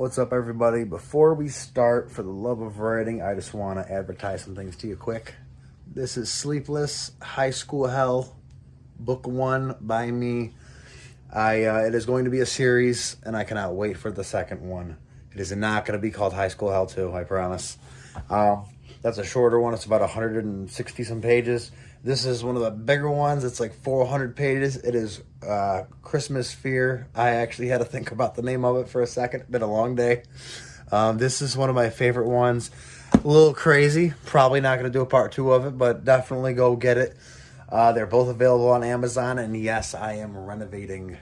What's up, everybody? Before we start, for the love of writing, I just want to advertise some things to you quick. This is Sleepless High School Hell, Book 1 by me. It is going to be a series, and I cannot wait for the second one. It is not going to be called High School Hell 2, I promise. That's a shorter one. It's about 160 some pages. This is one of the bigger ones. It's like 400 pages. It is Christmas Fear. I actually had to think about the name of it for a second. It's been a long day. This is one of my favorite ones. A little crazy. Probably not going to do a part 2 of it, but definitely go get it. They're both available on Amazon. And yes, I am renovating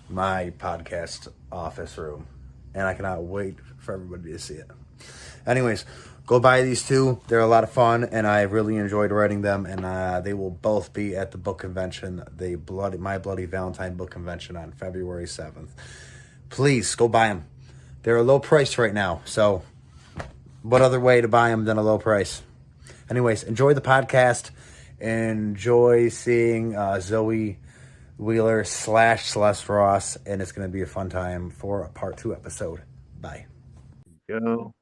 my podcast office room. And I cannot wait for everybody to see it. Anyways, go buy these two. They're a lot of fun, and I really enjoyed writing them. And they will both be at the book convention, My Bloody Valentine book convention on February 7th. Please go buy them. They're a low price right now, so what other way to buy them than a low price? Anyways, enjoy the podcast. Enjoy seeing Zoe Wheeler / Celeste Ross, and it's going to be a fun time for a part 2 episode. Bye. Go.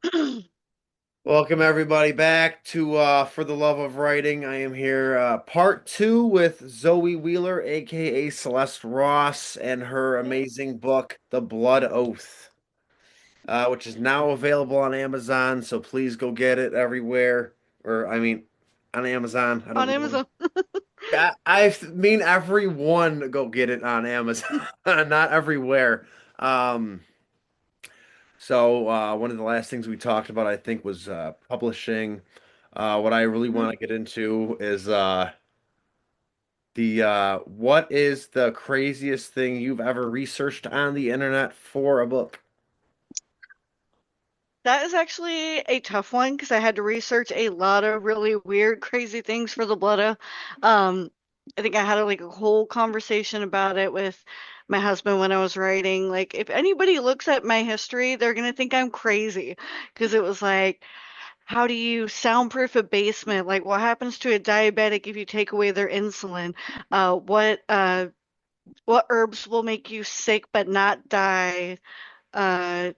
Welcome everybody back to For the Love of Writing. I am here part 2 with Zoe Wheeler, aka Celeste Ross, and her amazing book, The Blood Oath, which is now available on Amazon. So please go get it everywhere, on Amazon. On Amazon. I mean everyone go get it on Amazon, not everywhere. So one of the last things we talked about, I think, was publishing. What I really want to get into is the what is the craziest thing you've ever researched on the internet for a book? That is actually a tough one because I had to research a lot of really weird, crazy things for the Blood. I think I had a whole conversation about it with my husband when I was writing. Like, if anybody looks at my history, they're gonna think I'm crazy because it was like, how do you soundproof a basement? Like, what happens to a diabetic if you take away their insulin? What herbs will make you sick but not die? Uh,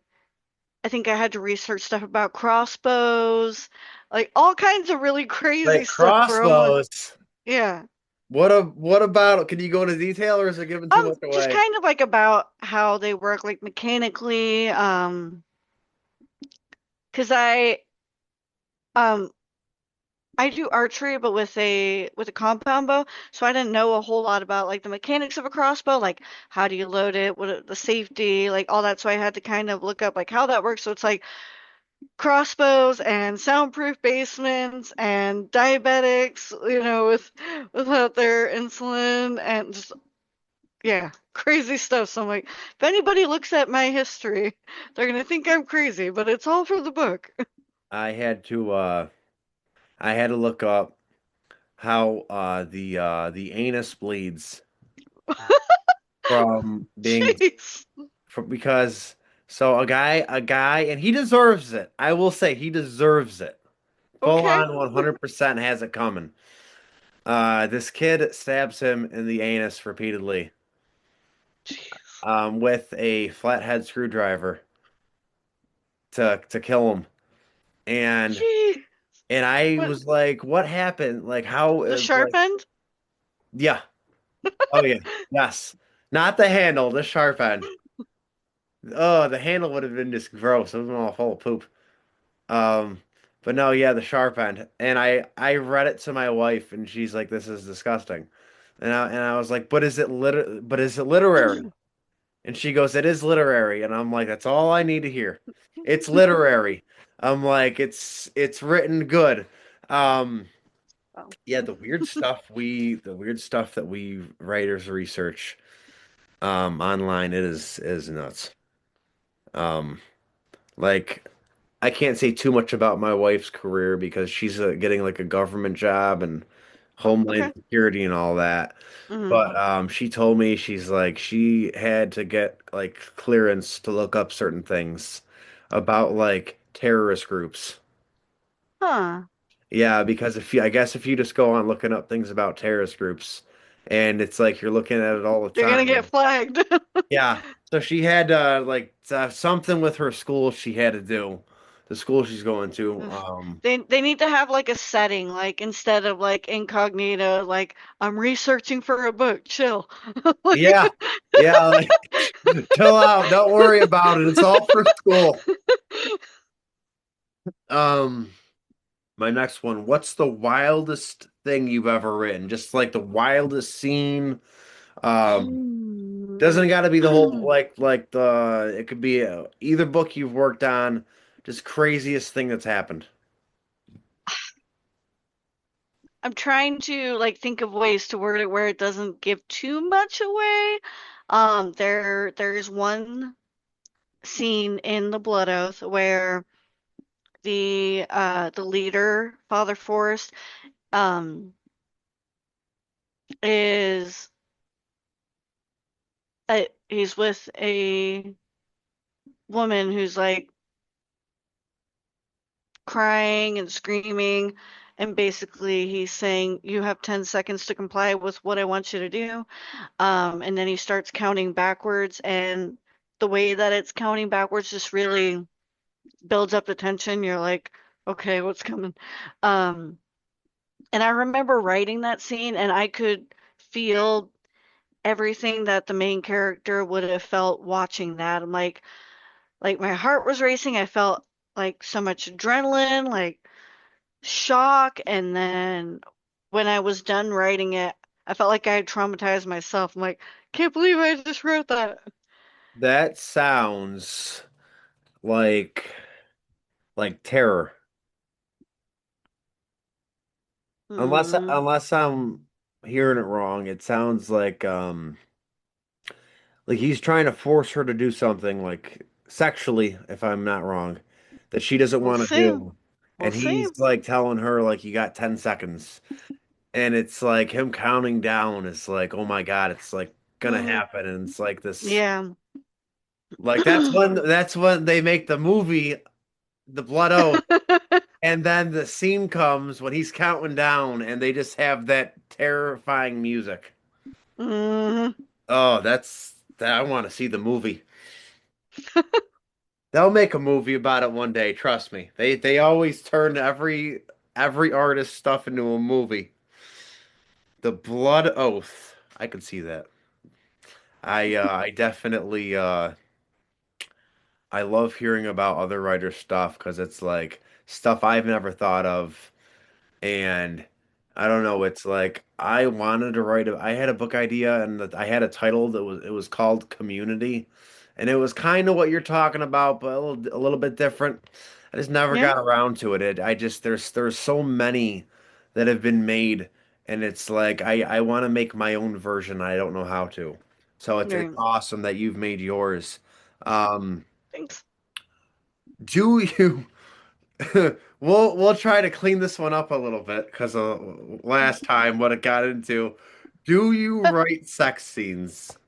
I think I had to research stuff about crossbows, like all kinds of really crazy Like stuff for a one. crossbows. Yeah. What about? Can you go into detail, or is it giving too much Just away? kind of like about how they work like mechanically. 'Cause um I do archery but with a compound bow, so I didn't know a whole lot about like the mechanics of a crossbow, like how do you load it, the safety, like all that. So I had to kind of look up like how that works. So it's like crossbows and soundproof basements and diabetics, without their insulin and just yeah, crazy stuff. So I'm like, if anybody looks at my history, they're gonna think I'm crazy, but it's all for the book. I had to I had to look up how the anus bleeds from being Jeez. because so a guy, and he deserves it. I will say he deserves it. Full Okay. on 100% has it coming. This kid stabs him in the anus repeatedly, Jeez. with a flathead screwdriver to kill him. And Jeez. and I What? was like, what happened? Like how The like sharp end? yeah. Oh yeah. Yes. Not the handle, the sharp end. Oh, the handle would have been just gross. It was all full of poop. Um, but no, yeah, the sharp end. And I read it to my wife, and she's like, "This is disgusting." And I was like, But is it literary?" And she goes, "It is literary." And I'm like, "That's all I need to hear. It's literary." I'm like, "It's written good." Um, Oh. yeah, the weird stuff that we writers research online, it is nuts. Um, like I can't say too much about my wife's career because she's getting like a government job and Oh, Homeland okay. Security and all that. Hmm. But she told me she's like she had to get like clearance to look up certain things about like terrorist groups. Huh. Yeah, because I guess if you just go on looking up things about terrorist groups, and it's like you're looking at it all the You're gonna get time. flagged. Yeah. So she had something with her school she had to do, the school she's going to. They need to have like a setting, like instead of like incognito, like I'm researching for a book, chill. Like, Yeah, yeah. Like, chill out. Don't worry about it. It's all for school. Um, my next one. What's the wildest thing you've ever written? Just like the wildest scene. Doesn't got to be the whole like the. It could be either book you've worked on. Just craziest thing that's happened. I'm trying to like think of ways to word it where it doesn't give too much away. There's one scene in the Blood Oath where the leader, Father Forrest, um, is he's with a woman who's like crying and screaming, and basically he's saying, "You have 10 seconds to comply with what I want you to do." And then he starts counting backwards, and the way that it's counting backwards just really builds up the tension. You're like, okay, what's coming? Um, and I remember writing that scene, and I could feel everything that the main character would have felt watching that. I'm like my heart was racing. I felt like so much adrenaline, like shock, and then when I was done writing it, I felt like I had traumatized myself. I'm like, can't believe I just wrote that. That sounds like terror. Mm, Unless I'm hearing it wrong, it sounds like he's trying to force her to do something like sexually, if I'm not wrong, that she doesn't we'll want to see. do. We'll And see. he's like telling her like you got 10 seconds. And it's like him counting down is like, oh my God, it's like gonna happen. And it's like this Yeah. like that's when they make the movie The Blood Oath. And then the scene comes when he's counting down and they just have that terrifying music. hmm Oh, I want to see the movie. They'll make a movie about it one day, trust me. They always turn every artist stuff into a movie. The Blood Oath. I could see that. I definitely I love hearing about other writers' stuff because it's like stuff I've never thought of. And I don't know, it's like I wanted to I had a book idea and I had a title that was called Community. And it was kind of what you're talking about, but a little bit different. I just never Yeah. got around to it. I just there's so many that have been made and it's like I want to make my own version. I don't know how to. So it's Right. awesome that you've made yours. Um, Thanks. do you we'll try to clean this one up a little bit because last time what it got into. Do you write sex scenes?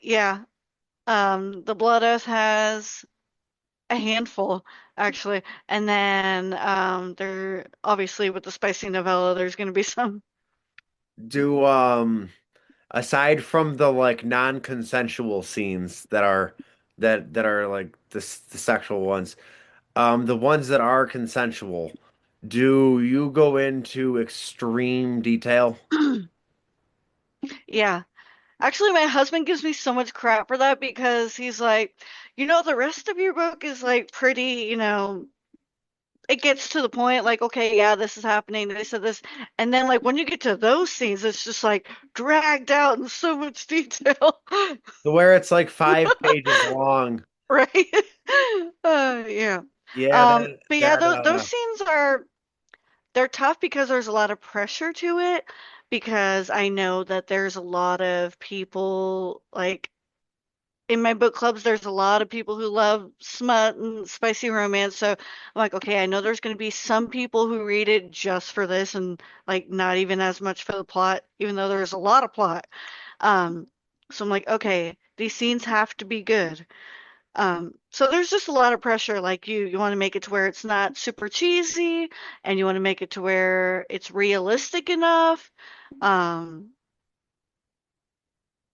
Yeah. The Blood Oath has a handful actually, and then there obviously with the spicy novella, there's gonna be some. Do aside from the like non-consensual scenes that are like the sexual ones, the ones that are consensual, do you go into extreme detail? Yeah. Actually, my husband gives me so much crap for that because he's like, the rest of your book is like pretty, it gets to the point, like, okay, yeah, this is happening, they said this. And then, like, when you get to those scenes, it's just like dragged out in so much detail. To where it's like 5 pages long. Right? Yeah. Yeah, that But yeah, that those scenes they're tough because there's a lot of pressure to it because I know that there's a lot of people like in my book clubs, there's a lot of people who love smut and spicy romance. So I'm like, okay, I know there's going to be some people who read it just for this and like not even as much for the plot, even though there's a lot of plot. Um, so I'm like, okay, these scenes have to be good. So there's just a lot of pressure. Like you want to make it to where it's not super cheesy, and you want to make it to where it's realistic enough. Um,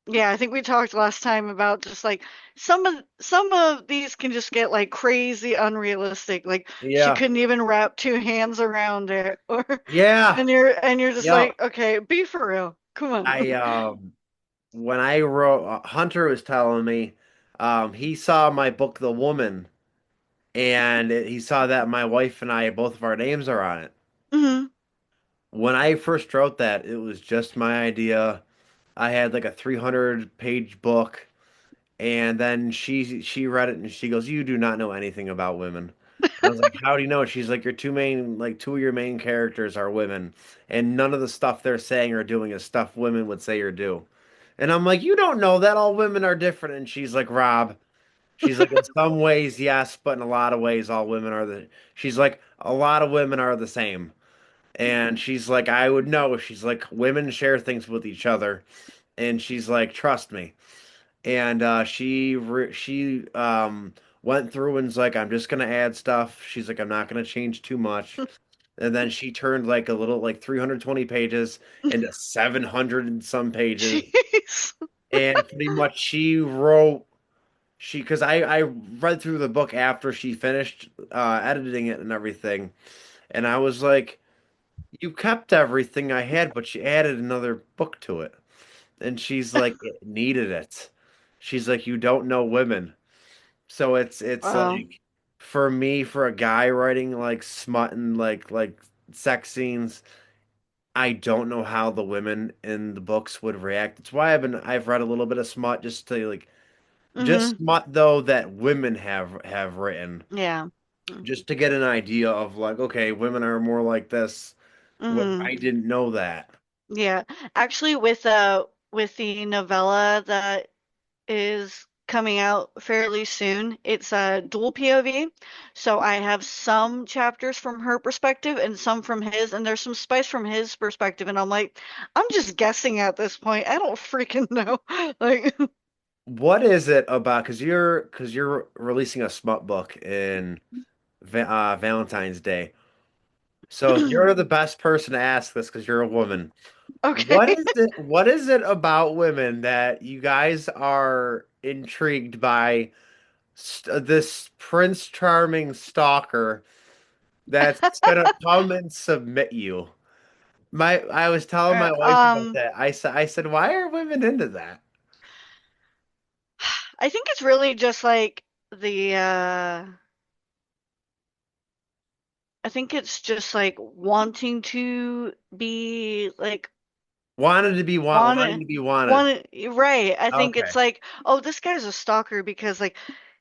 Yeah, I think we talked last time about just like some of these can just get like crazy unrealistic. Like she Yeah. couldn't even wrap two hands around it, or Yeah. and you're just Yeah. like, okay, be for real. Come I on. when I wrote Hunter was telling me he saw my book The Woman and he saw that my wife and I both of our names are on it. Hmm. When I first wrote that, it was just my idea. I had like a 300 page book and then she read it and she goes, "You do not know anything about women." And I was like, "How do you know?" She's like, "Your two of your main characters are women, and none of the stuff they're saying or doing is stuff women would say or do." And I'm like, "You don't know that all women are different." And she's like, "Rob," she's like, "In some ways, yes, but in a lot of ways, all women are the." She's like, "A lot of women are the same." And she's like, "I would know." She's like, "Women share things with each other." And she's like, "Trust me." And she went through and was like, I'm just gonna add stuff. She's like, I'm not gonna change too much. And then she turned like a little like 320 pages into 700 and some pages. Jeez. And pretty much she wrote she because I read through the book after she finished editing it and everything, and I was like, you kept everything I had, but she added another book to it. And she's like, it needed it. She's like, you don't know women. So it's Wow. like for me, for a guy writing like smut and like sex scenes, I don't know how the women in the books would react. It's why I've read a little bit of smut just to like just Hmm. smut though that women have written Yeah. just to get an idea of like okay, women are more like this. What Hmm. I didn't know that. Yeah. Actually, with the novella that is coming out fairly soon. It's a dual POV. So I have some chapters from her perspective and some from his, and there's some spice from his perspective. And I'm like, I'm just guessing at this point. I don't freaking know. Like, What is it about? Because you're releasing a smut book in Valentine's Day. So you're the best person to ask this because you're a woman. What okay. is it? What is it about women that you guys are intrigued by this Prince Charming stalker that's gonna come and submit you? I was telling my wife about Um, that. I said, why are women into that? I think it's really just like the I think it's just like wanting to be like Wanting wanted to be wanted. wanted right. I think Okay. it's like, oh, this guy's a stalker because like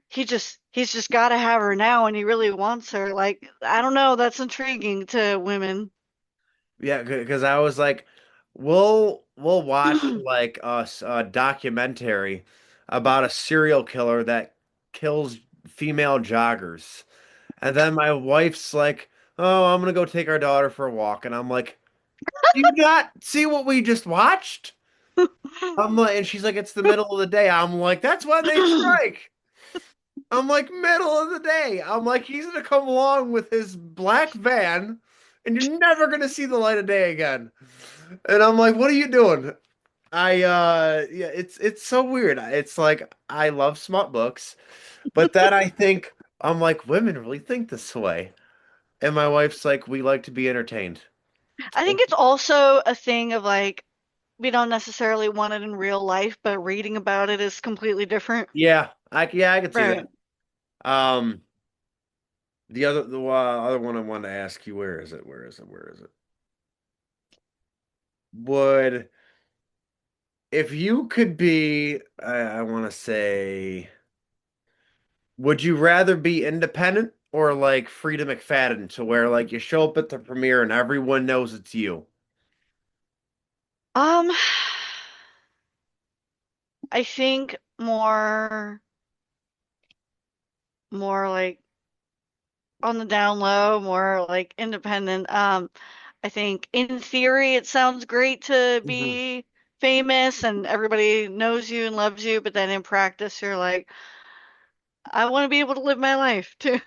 he's just got to have her now and he really wants her. Like, I don't know, that's intriguing to women. Yeah, because I was like, we'll watch like a documentary about a serial killer that kills female joggers, and then my wife's like, "Oh, I'm gonna go take our daughter for a walk," and I'm like, "Do you not see what we just watched?" I'm like, and she's like, "It's the middle of the day." I'm like, "That's when they strike." I'm like, "Middle of the day." I'm like, "He's gonna come along with his black van, and you're never gonna see the light of day again." And I'm like, what are you doing? Yeah, it's so weird. It's like I love smut books, but then I think I'm like, women really think this way. And my wife's like, we like to be entertained. I think it's also a thing of like we don't necessarily want it in real life, but reading about it is completely different. Yeah, I could see that. Right. Um, the other one I wanted to ask you, where is it? Where is it? Where is it? Would if you could be, I want to say, would you rather be independent or like Frida McFadden to where like you show up at the premiere and everyone knows it's you? Um, I think more like on the down low, more like independent. I think in theory it sounds great to Mhm. be famous and everybody knows you and loves you, but then in practice you're like, I want to be able to live my life too.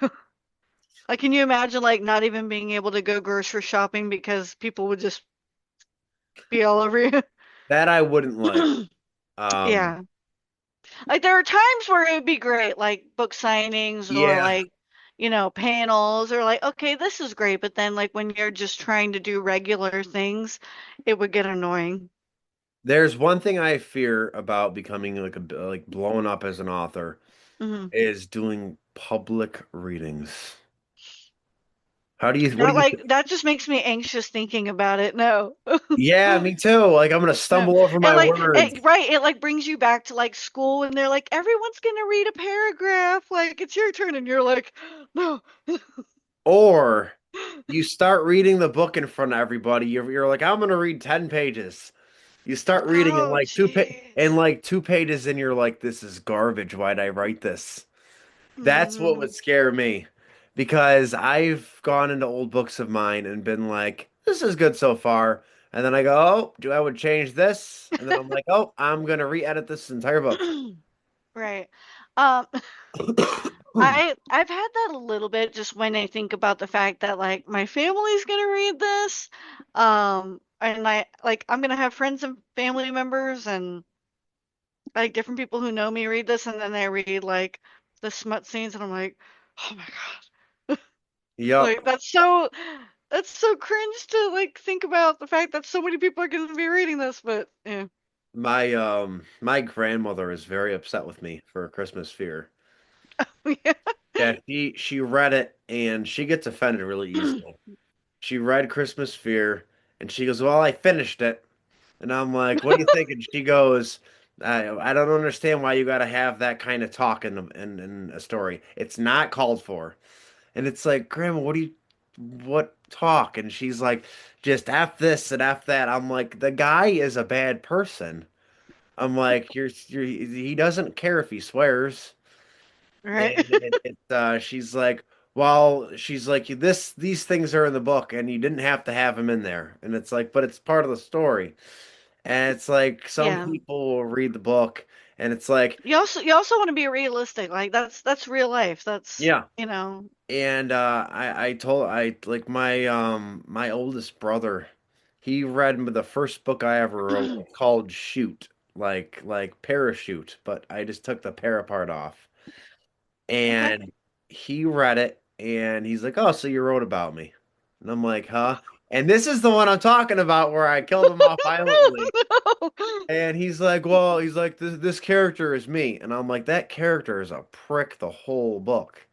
Like, can you imagine like not even being able to go grocery shopping because people would just be all over you? That I wouldn't like. Um, Yeah. Like there are times where it would be great, like book signings or yeah, like, panels or like, okay, this is great, but then like when you're just trying to do regular things, it would get annoying. there's one thing I fear about becoming like blown up as an author Hmm. is doing public readings. What do That you like that just makes me anxious thinking about it. No. Yeah, me too. Like I'm gonna No. stumble over And my like words. right, it like brings you back to like school and they're like everyone's gonna read a paragraph, like it's your turn and you're like, no. Or you start reading the book in front of everybody. You're like, I'm gonna read 10 pages. You start reading in Oh, in jeez. like 2 pages, and you're like, this is garbage. Why'd I write this? That's what would Hmm. scare me. Because I've gone into old books of mine and been like, this is good so far. And then I go, oh, I would change this? And then I'm like, oh, I'm gonna re-edit this entire book. Right. Um, I've had that a little bit just when I think about the fact that like my family's gonna read this. And I'm gonna have friends and family members and like different people who know me read this and then they read like the smut scenes and I'm like, oh my God. Yup. Like that's so cringe to like think about the fact that so many people are gonna be reading this, but yeah. My grandmother is very upset with me for Christmas Fear. Yeah, she read it and she gets offended really easily. She read Christmas Fear and she goes, "Well, I finished it." And I'm like, "What do you think?" And she goes, I don't understand why you got to have that kind of talk in a story. It's not called for." And it's like, "Grandma, what talk?" And she's like, "Just F this and F that." I'm like, "The guy is a bad person." I'm like, he doesn't care if he swears." Right. And she's like, well, she's like, these things are in the book, and you didn't have to have them in there. And it's like, but it's part of the story. And it's like some Yeah. people will read the book, and it's like, You also want to be realistic. Like that's real life. That's, yeah. you know. And I like my oldest brother, he read the first book I ever wrote called Shoot, like parachute, but I just took the para part off. Okay. And he read it and he's like, "Oh, so you wrote about me." And I'm like, "Huh?" And this is the one I'm talking about where I killed him off violently. No. And he's like, "Well, he's like this character is me." And I'm like, "That character is a prick the whole book."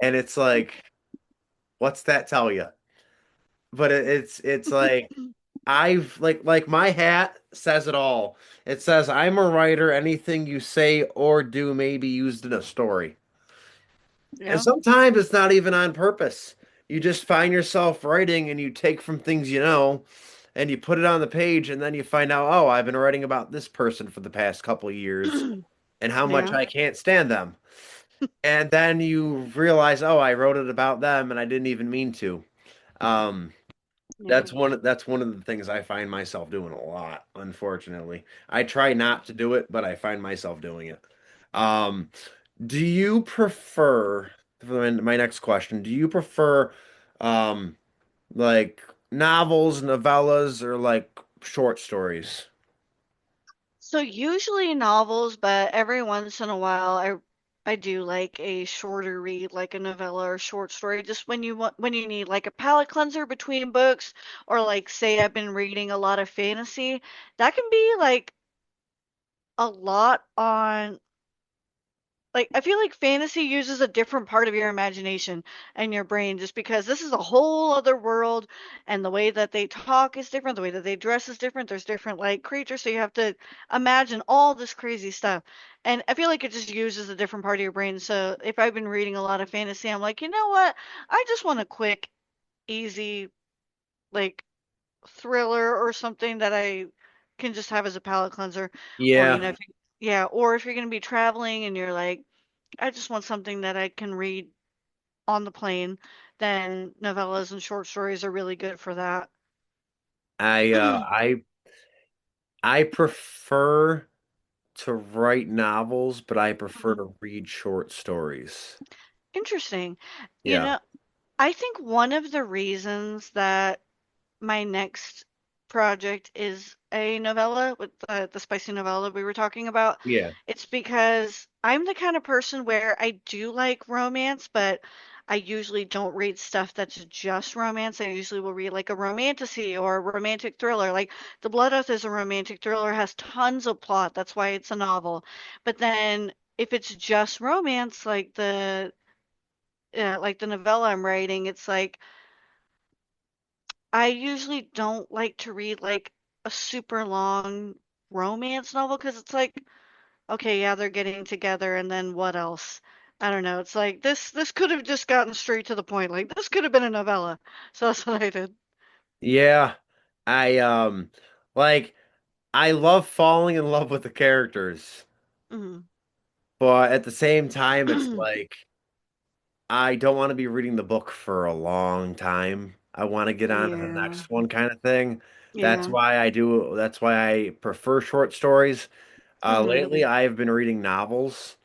And it's like, "What's that tell you?" But it's like I've like my hat says it all. It says, "I'm a writer. Anything you say or do may be used in a story." And Yeah. sometimes it's not even on purpose. You just find yourself writing and you take from things you know and you put it on the page and then you find out, oh, I've been writing about this person for the past couple of years and how much Yeah. I can't stand them. And then you realize, oh, I wrote it about them and I didn't even mean to. Um, Yeah. that's one of the things I find myself doing a lot, unfortunately. I try not to do it, but I find myself doing it. Um, do you prefer, for my next question, do you prefer um like novels, novellas, or like short stories? So usually novels, but every once in a while I do like a shorter read, like a novella or short story, just when you need like a palate cleanser between books, or like say I've been reading a lot of fantasy. That can be like a lot on like I feel like fantasy uses a different part of your imagination and your brain just because this is a whole other world and the way that they talk is different, the way that they dress is different. There's different like creatures, so you have to imagine all this crazy stuff. And I feel like it just uses a different part of your brain. So if I've been reading a lot of fantasy, I'm like, you know what? I just want a quick, easy, like thriller or something that I can just have as a palate cleanser. Or, Yeah, yeah, or if you're going to be traveling and you're like, I just want something that I can read on the plane, then novellas and short stories are really good for that. I uh I I prefer to write novels, but I prefer Mhm. to read short stories. Interesting. You Yeah. know, I think one of the reasons that my next project is a novella with the spicy novella we were talking about. Yeah. It's because I'm the kind of person where I do like romance, but I usually don't read stuff that's just romance. I usually will read like a romantasy or a romantic thriller. Like The Blood Oath is a romantic thriller, has tons of plot. That's why it's a novel. But then if it's just romance, like the novella I'm writing, it's like I usually don't like to read like a super long romance novel because it's like, okay, yeah, they're getting together and then what else? I don't know. It's like this could have just gotten straight to the point. Like this could have been a novella. So that's what I did. Yeah. I like I love falling in love with the characters, Hmm. but at the same time it's like I don't want to be reading the book for a long time. I want to get on to the Yeah. next one kind of thing. Yeah. That's why I prefer short stories. Hmm. Lately I've been reading novels,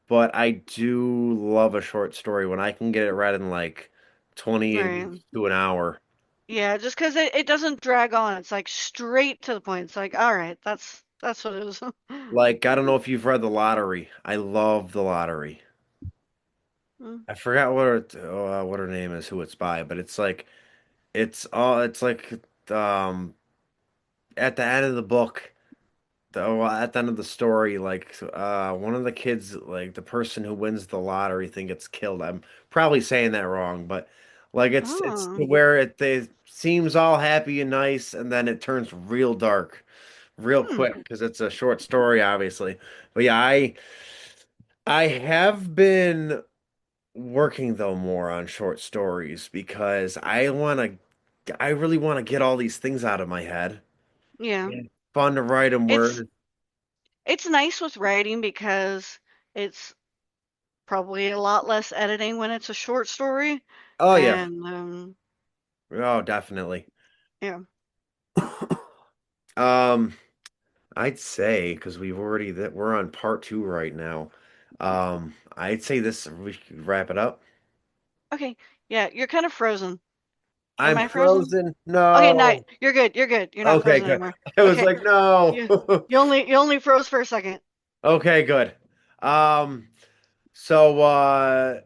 but I do love a short story when I can get it read in like 20 Right. to an hour. Yeah, just because it doesn't drag on. It's like straight to the point. It's like, all right, that's what it is. Like, I don't know if you've read The Lottery. I love The Lottery. Mm. I forgot what her name is, who it's by, but it's like um at the end of the book, at the end of the story, like one of the kids, like the person who wins the lottery thing gets killed. I'm probably saying that wrong, but like it's to Oh. where it seems all happy and nice, and then it turns real dark real Hmm. quick because it's a short story, obviously. But yeah, I have been working though more on short stories because I really want to get all these things out of my head. Yeah. Yeah. Fun to write them It's where, it's nice with writing because it's probably a lot less editing when it's a short story. oh yeah, And oh definitely. yeah. Um, I'd say because we're on part two right now. I'd say this we should wrap it up. Okay. Yeah, you're kind of frozen. Am I'm I frozen? frozen. Okay, no, No. you're good. You're good. You're not Okay, frozen good. anymore. I was Okay. like, no. You you only froze for a second. Okay, good. Um, so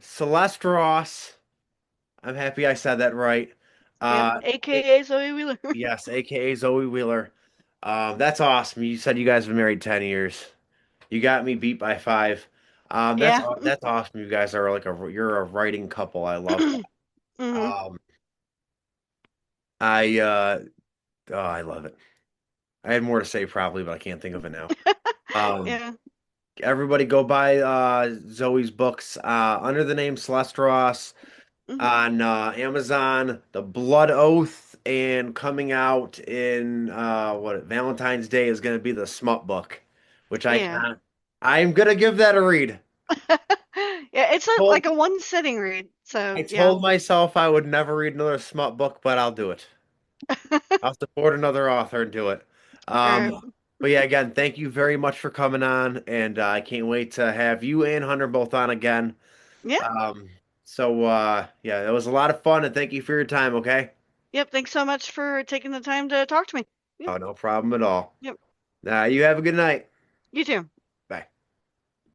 Celeste Ross, I'm happy I said that right. Yep. A- AKA Zoe Wheeler. yes, aka Zoe Wheeler. That's awesome. You said you guys have been married 10 years. You got me beat by five. Yeah. That's awesome. You guys are like you're a writing couple. I love that. Hmm. Um, I oh, I love it. I had more to say probably, but I can't think of it now. Um, Yeah. Everybody go buy Zoe's books under the name Celeste Ross Hmm. on Amazon. The Blood Oath, and coming out in what Valentine's Day is going to be the Smut book, which Yeah. I'm gonna give that a read. Yeah, it's like Told a one sitting read. I So, yeah. told myself I would never read another smut book, but I'll do it. I'll support another author and do it. All right. But yeah, again, thank you very much for coming on, and I can't wait to have you and Hunter both on again. Yeah. Um, yeah, it was a lot of fun, and thank you for your time. Okay? Yep. Thanks so much for taking the time to talk to me. Yep. Oh, no problem at all. Yep. You have a good night. You too.